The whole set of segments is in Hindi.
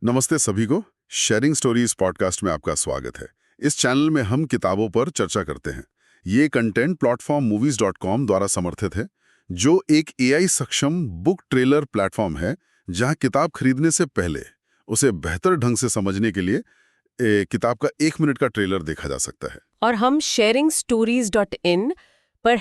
नमस्ते सभी को। शेयरिंग स्टोरीज पॉडकास्ट में आपका स्वागत है। इस चैनल में हम किताबों पर चर्चा करते हैं। ये कंटेंट प्लेटफॉर्म movies.com द्वारा समर्थित है, जो एक AI सक्षम बुक ट्रेलर प्लेटफॉर्म है, जहां किताब खरीदने से पहले उसे बेहतर ढंग से समझने के लिए किताब का 1 मिनट का ट्रेलर देखा जा सकता है। और हम sharingstories.in पर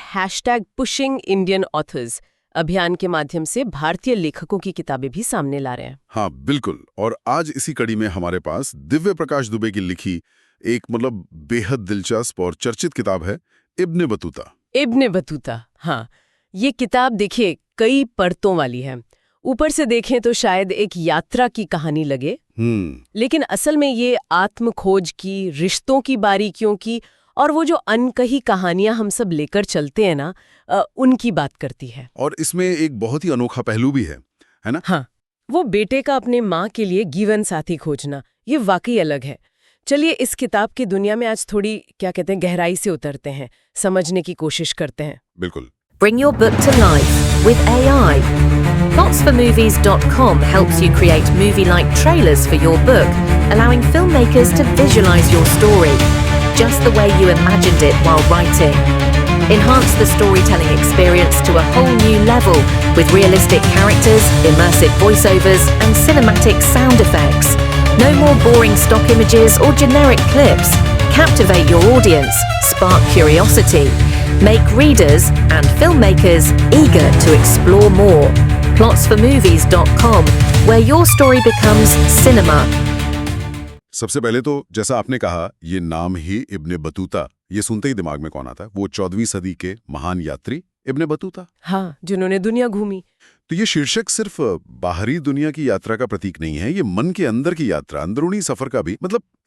#PushingIndianAuthors अभियान के माध्यम से भारतीय लेखकों की किताबें भी सामने ला रहे हैं। हाँ बिल्कुल। और आज इसी कड़ी में हमारे पास दिव्य प्रकाश दुबे की लिखी एक बेहद दिलचस्प और चर्चित किताब है, इब्न बतूता। इब्न बतूता, हाँ, ये किताब देखिए कई परतों वाली है। ऊपर से देखें तो शायद एक यात्रा की कहानी लगे, लेकिन असल में ये आत्मखोज की, रिश्तों की बारीकियों की और वो जो अनकही कहानियां हम सब लेकर चलते हैं ना, उनकी बात करती है। और इसमें एक बहुत ही अनोखा पहलू भी है ना? हाँ, वो बेटे का अपने माँ के लिए जीवन साथी खोजना, ये वाकई अलग है। चलिए इस किताब की दुनिया में आज थोड़ी गहराई से उतरते हैं, समझने की कोशिश करते हैं। बिल्कुल। Bring your book to life with AI. Plotsformovies.com helps you create movie-like trailers for your book, allowing filmmakers to visualize your story just the way you imagined it while writing. Enhance the storytelling experience to a whole new level with realistic characters, immersive voiceovers, and cinematic sound effects. No more boring stock images or generic clips. Captivate your audience, spark curiosity, make readers and filmmakers eager to explore more. Plotsformovies.com, where your story becomes cinema. सबसे पहले तो जैसा आपने कहा, ये नाम ही इब्न बतूता, ये सुनते ही दिमाग में कौन आता है? वो 14वीं सदी के महान यात्री इब्न बतूता। हाँ, जिन्होंने दुनिया घूमी। तो ये शीर्षक सिर्फ बाहरी दुनिया की यात्रा का प्रतीक नहीं है, ये मन के अंदर की यात्रा, अंदरूनी सफर का भी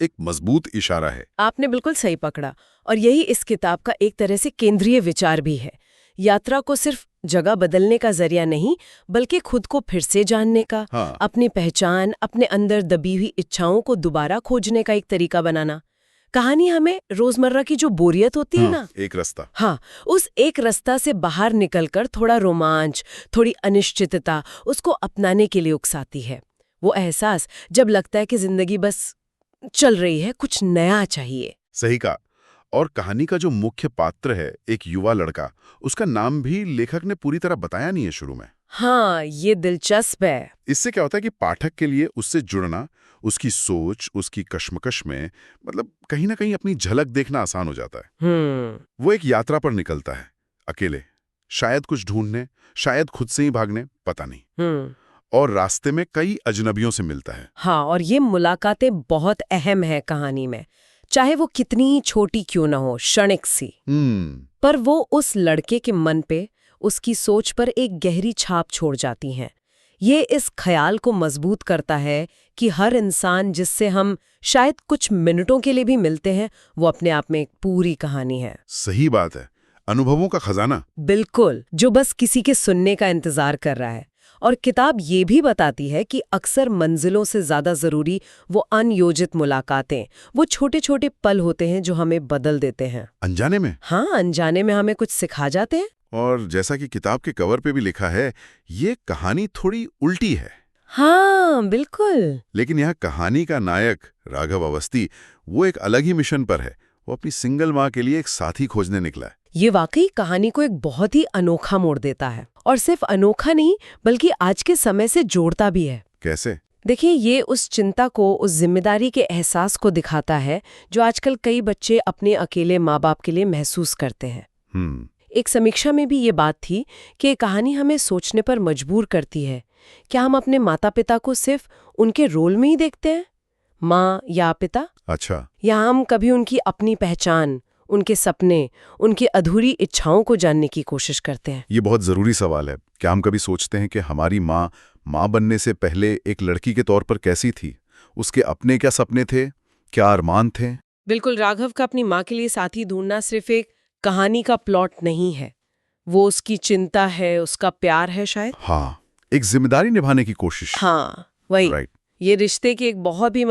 एक मजबूत इशारा है। आपने बिल्कुल सही पकड़ा, और यही इस किताब का एक तरह से केंद्रीय विचार भी है। यात्रा को सिर्फ जगह बदलने का जरिया नहीं, बल्कि खुद को फिर से जानने का, अपनी पहचान, अपने अंदर दबी हुई इच्छाओं को दोबारा खोजने का एक तरीका बनाना। कहानी हमें रोजमर्रा की जो बोरियत होती है ना, एक रास्ता, हाँ, उस एक रास्ता से बाहर निकलकर थोड़ा रोमांच, थोड़ी अनिश्चितता, उसको अपनाने के लिए उकसाती है। वो एहसास जब लगता है कि जिंदगी बस चल रही है, कुछ नया चाहिए। सही कहा। और कहानी का जो मुख्य पात्र है, एक युवा लड़का, उसका नाम भी लेखक ने पूरी तरह बताया नहीं है शुरू में। हाँ, ये दिलचस्प है। इससे क्या होता है कि पाठक के लिए उससे जुड़ना, उसकी सोच, उसकी कश्मकश में कहीं ना कहीं अपनी झलक देखना आसान हो जाता है। वो एक यात्रा पर निकलता है, अकेले, शायद कुछ ढूंढने, शायद खुद से ही भागने, पता नहीं। और रास्ते में कई अजनबियों से मिलता है। हाँ, और ये मुलाकातें बहुत अहम है कहानी में, चाहे वो कितनी ही छोटी क्यों न हो, क्षणिक सी, पर वो उस लड़के के मन पे, उसकी सोच पर एक गहरी छाप छोड़ जाती हैं। ये इस ख्याल को मजबूत करता है कि हर इंसान जिससे हम शायद कुछ मिनटों के लिए भी मिलते हैं, वो अपने आप में एक पूरी कहानी है। सही बात है, अनुभवों का खजाना। बिल्कुल, जो बस किसी के सुनने का इंतजार कर रहा है। और किताब ये भी बताती है कि अक्सर मंजिलों से ज्यादा जरूरी वो अनयोजित मुलाकातें, वो छोटे छोटे पल होते हैं जो हमें बदल देते हैं। अनजाने में? हाँ, अनजाने में हमें कुछ सिखा जाते हैं। और जैसा कि किताब के कवर पे भी लिखा है, ये कहानी थोड़ी उल्टी है। हाँ, बिल्कुल। लेकिन यहाँ कहानी का नायक राघव अवस्थी, वो एक अलग ही मिशन पर है। वो अपनी सिंगल माँ के लिए एक साथी खोजने निकला है। ये वाकई कहानी को एक बहुत ही अनोखा मोड़ देता है, और सिर्फ अनोखा नहीं, बल्कि आज के समय से जोड़ता भी है। कैसे? देखिए, ये उस चिंता को, उस जिम्मेदारी के एहसास को दिखाता है जो आजकल कई बच्चे अपने अकेले माँ बाप के लिए महसूस करते हैं। एक समीक्षा में भी ये बात थी कि कहानी हमें सोचने पर मजबूर करती है, क्या हम अपने माता पिता को सिर्फ उनके रोल में ही देखते हैं, माँ या पिता? अच्छा। या हम कभी उनकी अपनी पहचान, उनके सपने, उनकी अधूरी इच्छाओं को जानने की कोशिश करते हैं? ये बहुत जरूरी सवाल है। क्या हम कभी सोचते हैं कि हमारी माँ बनने से पहले एक लड़की के तौर पर कैसी थी? उसके अपने क्या सपने थे, क्या अरमान थे? बिल्कुल, राघव का अपनी माँ के लिए साथी ढूंढना सिर्फ एक कहानी का प्लॉट नहीं है, वो उसकी चिंता है, उसका प्यार है शायद। हाँ, एक जिम्मेदारी निभाने की कोशिश। हाँ, वही। राइट। ये रिश्ते की एक बहुत ही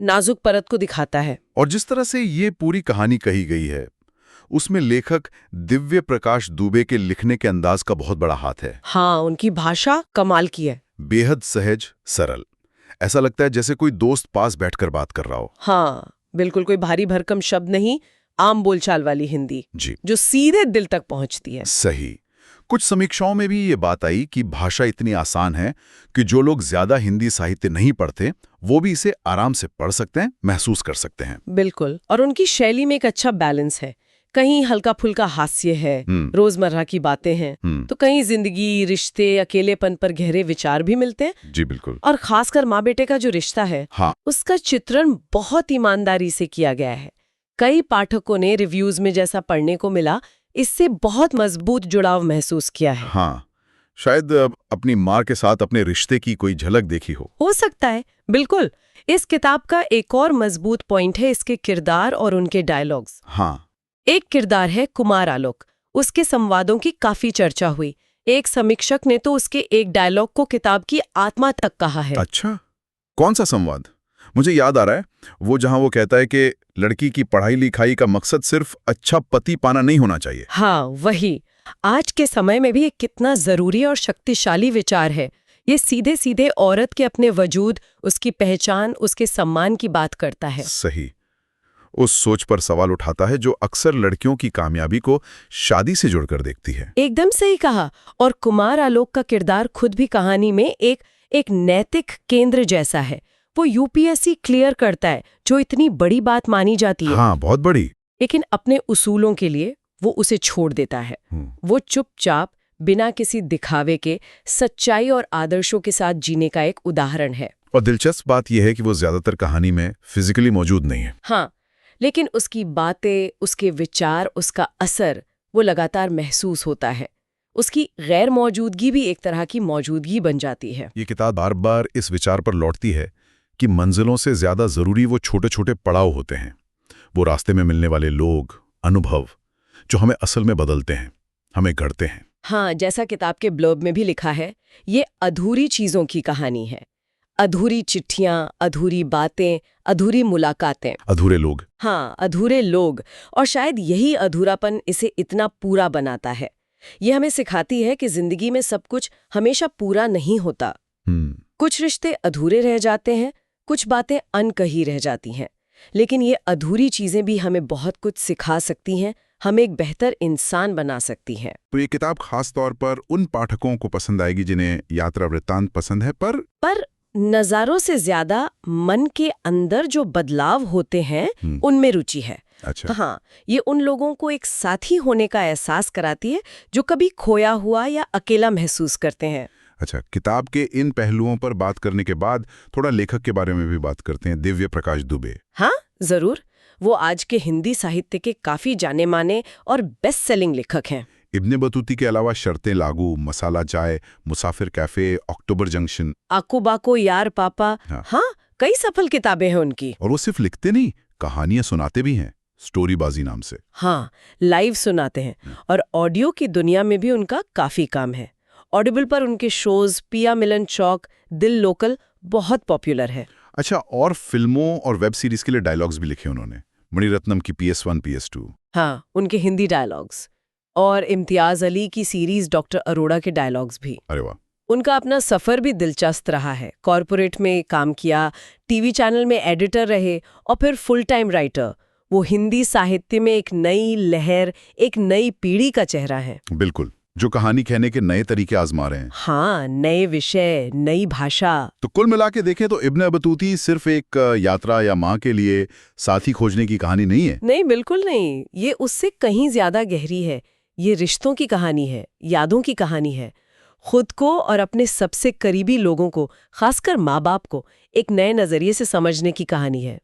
नाजुक परत को दिखाता है। और जिस तरह से ये पूरी कहानी कही गई है, उसमें लेखक दिव्य प्रकाश दुबे के लिखने के अंदाज का बहुत बड़ा हाथ है। हाँ, उनकी भाषा कमाल की है। बेहद सहज, सरल, ऐसा लगता है जैसे कोई दोस्त पास बैठकर बात कर रहा हो। हाँ, बिल्कुल कोई भारी भरकम शब्द नहीं, आम बोलचाल वाली हिंदी जी, जो सीधे दिल तक पहुंचती है। सही। कुछ समीक्षाओं में भी ये बात आई कि भाषा इतनी आसान है कि जो लोग ज्यादा हिंदी साहित्य नहीं पढ़ते वो भी इसे आराम से पढ़ सकते हैं, महसूस कर सकते हैं। बिल्कुल, और उनकी शैली में एक अच्छा बैलेंस है। कहीं हल्का फुल्का हास्य है, रोजमर्रा की बातें हैं, तो कहीं जिंदगी, रिश्ते, अकेलेपन पर गहरे विचार भी मिलते हैं। जी बिल्कुल। और खासकर माँ बेटे का जो रिश्ता है, हाँ, उसका चित्रण बहुत ईमानदारी से किया गया है। कई पाठकों ने रिव्यूज में जैसा पढ़ने को मिला, इससे बहुत मजबूत जुड़ाव महसूस किया है। हाँ, शायद अपनी माँ के साथ अपने रिश्ते की कोई झलक देखी हो सकता है, बिल्कुल। इस किताब का एक और मजबूत पॉइंट है इसके किरदार और उनके डायलॉग्स। हाँ, एक किरदार है कुमार आलोक। उसके संवादों की काफी चर्चा हुई। एक समीक्षक ने तो उसके एक डायलॉग को किताब की आत्मा तक कहा है। अच्छा, कौन सा संवाद? मुझे याद आ रहा है, वो जहां वो कहता है कि लड़की की पढ़ाई लिखाई का मकसद सिर्फ अच्छा पति पाना नहीं होना चाहिए। हाँ, वही। आज के समय में भी ये कितना जरूरी और शक्तिशाली विचार है। ये सीधे सीधे औरत के अपने वजूद, उसकी पहचान, उसके सम्मान की बात करता है। सही। उस सोच पर सवाल उठाता है जो अक्सर लड़कियों की कामयाबी को शादी से जोड़कर देखती है। एकदम सही कहा। और कुमार आलोक का किरदार खुद भी कहानी में एक नैतिक केंद्र जैसा है। वो यूपीएससी क्लियर करता है, जो इतनी बड़ी बात मानी जाती है। हाँ, बहुत बड़ी। लेकिन अपने उसूलों के लिए वो उसे छोड़ देता है। वो चुपचाप, बिना किसी दिखावे के, सच्चाई और आदर्शों के साथ जीने का एक उदाहरण है। और दिलचस्प बात यह है कि वो ज्यादातर कहानी में फिजिकली मौजूद नहीं है। हाँ, लेकिन उसकी बातें, उसके विचार, उसका असर वो लगातार महसूस होता है। उसकी गैर मौजूदगी भी एक तरह की मौजूदगी बन जाती है। ये किताब बार बार इस विचार पर लौटती है कि मंजिलों से ज्यादा जरूरी वो छोटे छोटे पड़ाव होते हैं, वो रास्ते में मिलने वाले लोग, अनुभव, जो हमें असल में बदलते हैं, हमें गढ़ते हैं। हाँ, जैसा किताब के ब्लर्ब में भी लिखा है, ये अधूरी चीजों की कहानी है। अधूरी चिट्ठियां, अधूरी बातें, अधूरी मुलाकातें, अधूरे लोग। हाँ, अधूरे लोग। और शायद यही अधूरापन इसे इतना पूरा बनाता है। ये हमें सिखाती है कि जिंदगी में सब कुछ हमेशा पूरा नहीं होता। कुछ रिश्ते अधूरे रह जाते हैं, कुछ बातें अनकही रह जाती हैं। लेकिन ये अधूरी चीजें भी हमें बहुत कुछ सिखा सकती हैं, हमें एक बेहतर इंसान बना सकती हैं। तो ये किताब खास तौर पर उन पाठकों को पसंद आएगी जिन्हें यात्रा वृत्तांत पसंद है, पर नज़ारों से ज्यादा मन के अंदर जो बदलाव होते हैं उनमें रुचि है। अच्छा। हाँ, ये उन लोगों को एक साथी होने का एहसास कराती है जो कभी खोया हुआ या अकेला महसूस करते हैं। अच्छा, किताब के इन पहलुओं पर बात करने के बाद थोड़ा लेखक के बारे में भी बात करते हैं, दिव्य प्रकाश दुबे। हाँ, जरूर। वो आज के हिंदी साहित्य के काफी जाने माने और बेस्ट सेलिंग लेखक हैं। इब्ने बतूती के अलावा शर्तें लागू, मसाला चाय, मुसाफिर कैफे, अक्टूबर जंक्शन, आको बाको, यार पापा, हाँ, कई सफल किताबें हैं उनकी। और वो सिर्फ लिखते नहीं, कहानियां सुनाते भी हैं, स्टोरीबाजी नाम से। हाँ, लाइव सुनाते हैं। और ऑडियो की दुनिया में भी उनका काफी काम है। ऑडिबल पर उनके शोज पिया मिलन चौक, दिल लोकल बहुत पॉपुलर है। अच्छा, और फिल्मों और वेब सीरीज के लिए डायलॉग्स भी लिखे उन्होंने, मणिरत्नम की PS1, PS2। हाँ, उनके हिंदी डायलॉग्स, और इम्तियाज अली की सीरीज डॉक्टर अरोड़ा के डायलॉग्स भी। अरे वाह। उनका अपना सफर भी दिलचस्प रहा है। कॉर्पोरेट में काम किया, टीवी चैनल में एडिटर रहे और फिर फुल टाइम राइटर। वो हिंदी साहित्य में एक नई लहर, एक नई पीढ़ी का चेहरा है। बिल्कुल, जो कहानी कहने के नए तरीके आजमा रहे हैं। हाँ, नए विषय, नई भाषा। तो कुल मिला के देखें तो इब्ने बतूती सिर्फ एक यात्रा या माँ के लिए साथी खोजने की कहानी नहीं है। नहीं, बिल्कुल नहीं। ये उससे कहीं ज्यादा गहरी है। ये रिश्तों की कहानी है, यादों की कहानी है। खुद को और अपने सबसे करीबी लोगों को, खासकर माँ बाप को, एक नए नजरिए से समझने की कहानी है।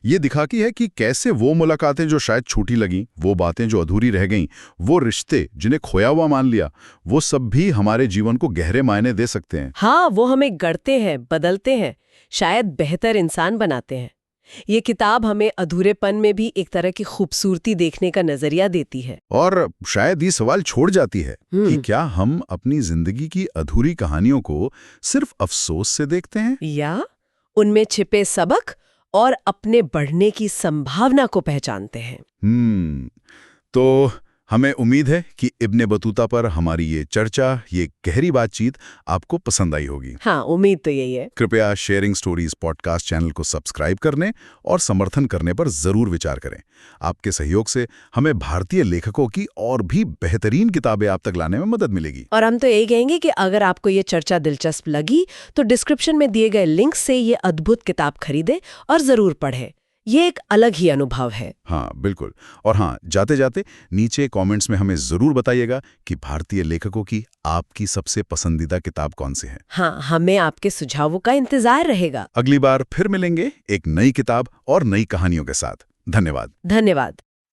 ये दिखाती है कि कैसे वो मुलाकातें जो शायद छूटी लगीं, वो बातें जो अधूरी रह गईं, वो रिश्ते जिन्हें खोया हुआ मान लिया, वो सब भी हमारे जीवन को गहरे मायने दे सकते हैं। हाँ, वो हमें गढ़ते हैं, बदलते हैं, शायद बेहतर इंसान बनाते हैं। ये किताब हमें अधूरेपन में भी एक तरह की खूबसूरती देखने का नजरिया देती है। और शायद ये सवाल छोड़ जाती है कि क्या हम अपनी जिंदगी की अधूरी कहानियों को सिर्फ अफसोस से देखते हैं, या उनमें छिपे सबक और अपने बढ़ने की संभावना को पहचानते हैं। तो हमें उम्मीद है कि इब्ने बतूता पर हमारी ये चर्चा, ये गहरी बातचीत आपको पसंद आई होगी। हाँ, उम्मीद तो यही है। कृपया शेयरिंग स्टोरीज पॉडकास्ट चैनल को सब्सक्राइब करने और समर्थन करने पर जरूर विचार करें। आपके सहयोग से हमें भारतीय लेखकों की और भी बेहतरीन किताबें आप तक लाने में मदद मिलेगी। और हम तो यही कहेंगे कि अगर आपको ये चर्चा दिलचस्प लगी तो डिस्क्रिप्शन में दिए गए लिंक से ये अद्भुत किताब खरीदें और जरूर पढ़ें। ये एक अलग ही अनुभव है। हाँ, बिल्कुल। और हाँ, जाते जाते नीचे कमेंट्स में हमें जरूर बताइएगा कि भारतीय लेखकों की आपकी सबसे पसंदीदा किताब कौन सी है। हाँ, हमें आपके सुझावों का इंतजार रहेगा। अगली बार फिर मिलेंगे एक नई किताब और नई कहानियों के साथ। धन्यवाद। धन्यवाद।